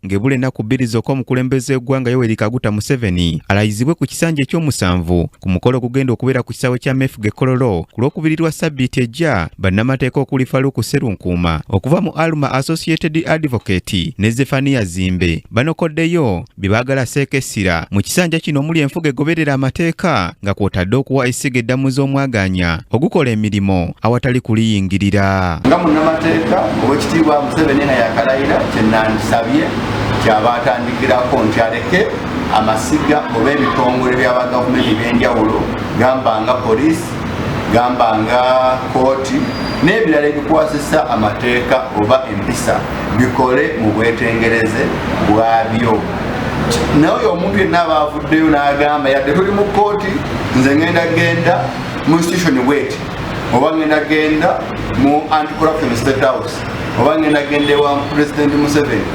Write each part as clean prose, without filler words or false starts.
ng'ebula ennaku bbiri zokka omukulembeze w'eggwanga Yoweri Kaguta Museveni alayizibwe ku kisanja eky'omusanvu ku mukolo ogugenda okubeera ku kisaawe kya Mefuge Kololo ku lw'okubirirwa ssabbiiti ejja bannamateeka okuli Faluku Sserunkuuma okuva mu Aluma Associated Advocate ne Zefania Zimbe banokoddeyo bye baagala seekesira mu kisanja kino omuli enfuga egoberera amateeka nga kw'otadde okuwa essiga eddamuzi omwaganya ogukola emirimu awatali kuliyingirira. Nga munnamateeka Oweekitiibwa Museveni naye akalayira kye nandisabye kyaba atandikirako nti aleke amasiga oba ebitongole by'aba gavumenti eby'enjawulo gamba nga poliisi gamba nga kooti n'ebirala ebikwasisa amateeka oba empisa bikole mu bwetengereze bwabyo. Naye omuntu yenna aba avuddeyo n'agamba yadde tuli mu kooti nze ngenda genda mu institution bweti oba ngenda genda mu anti-corruption state house oba ngenda genda ewa President Museveni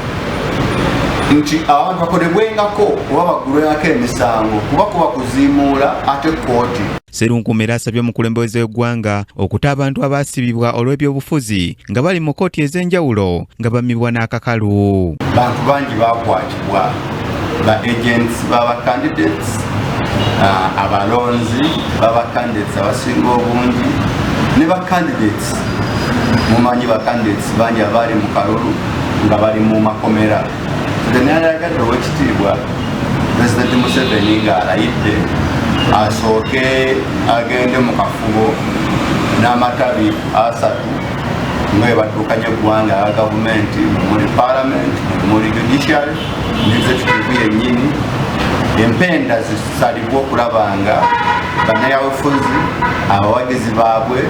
nti abantu bakolebwengako oba baggulwengako emisango kuba kuba kuziimuula ate kooti. Sserunkuuma era asabye omukulembeze w'eggwanga okuta abantu abaasibibwa olw'ebyobufuzi nga bali mu kooti ez'enjawulo nga bamibwa n'akakalu. Bantu bangi baakwatibwa ba agents baba candidates abalonzi baba candidates abasinga obungi ne ba candidates mumanyi ba candidates bangi abali mu kalulu nga bali mu makomera. Nayagadde Oweekitiibwa President Museveni ng'alayidde asooke agende mu kafubo n'amatabi asatu nga bwe badduukanya eggwanga ya gavumenti muli parliament muli judiciary n'executive yennyini empenda zisalibwa okulaba nga bannayabufuzi abawagizi baabwe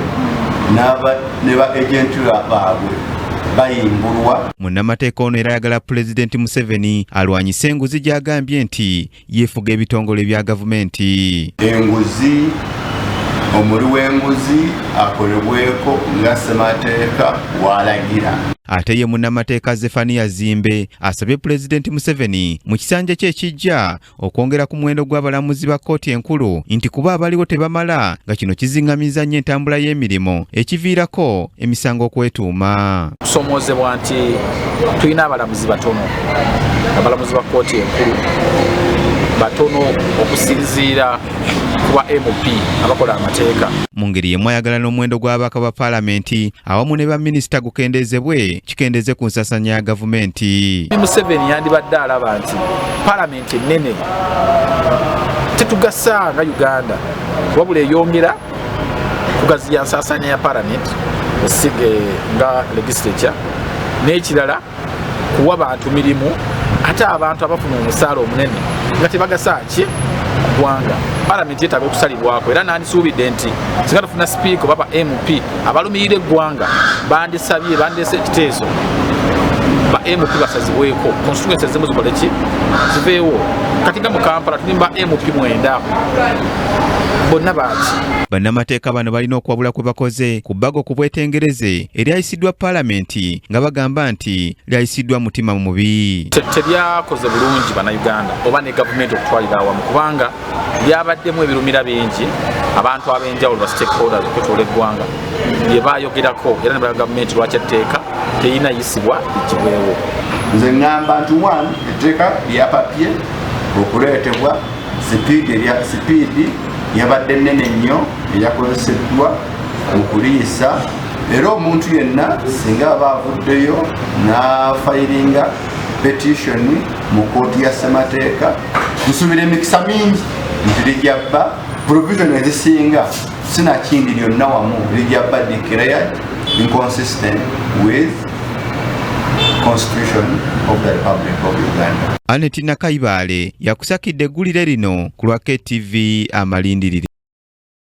ne ba agenti baabwe bayimbulwa. Munnamateeka ono era ayagala Pulezidenti Museveni alwanyise enguzi gy'agambye nti yeefuga ebitongole bya gavumenti. Enguzi omuli w'enguzi akolebweko nga ssemateeka w'alagira. Ate ye munnamateeka Zefania Zimbe asabye Pulezidenti Museveni mu kisanja kye ekijja okwongera ku muwendo gw'abalamuzi ba kkooti enkulu nti kuba abaliwo tebamala nga kino kiziŋŋamiza nnyo entambula y'emirimu ekiviirako emisango okwetuuma. Tusomoozebwa nti tulina abalamuzi batono, abalamuzi ba kkooti enkulu batono okusinziira ku ba MP abakola amateeka. Mu ngeri yemu ayagala n'omuwendo gw'ababaka ba paalamenti awamu ne baminisita gukendeezebwe kikendeze ku nsasanya ya gavumenti. Museveni yandibadde alaba nti paalamenti ennene tetugasa nga Uganda wabula eyongera kugaziya nsasanya ya paalamenti esige nga legislature n'ekirala kuwa bantu mirimu ate abantu abafuna omusaala omunene nga tebagasa ki ggwanga. Paalamenti yeetaaga okusalibwako era nandisuubidde nti singa tufuna sipiika oba ba MP abalumirira eggwanga bandisabye bandeese ekiteeso ba MP basazibweko constituency ezimu zikole ki ziveewo. Kati nga mu Kampala tuli ba MP 9 bonna baaki. Bannamateeka bano balina okwabula kwe bakoze ku bbago ku bwetengereze eryayisiddwa paalamenti nga bagamba nti lyayisiddwa mutima mubi. Teryakoze bulungi bannayuganda oba ne gavumenti okutwalira awamu kubanga lyabaddemu ebirumira bingi abantu ab'enjawulo ba stakeholders okwetoola eggwanga bye baayogerako era ne ba gavumenti lwaki etteeka terina yisibwa ligibwewo. Nze ŋŋamba nti etteeka lya papye okuleetebwa sipiidi yabadde nnene nnyo eyakozeseddwa mu kuliisa era omuntu yenna singa aba avuddeyo n'afayiringa petitioni mu kooti ya ssemateeka nsubira emikisa mingi nti lijja bba provision ezisinga sinakindi lyonna wamu lijja bba declared inconsistent with Constitution of the Republic of Uganda. Annette Nakaibaale yakusakidde eggulire lino ku lwa KTV Amalindiri.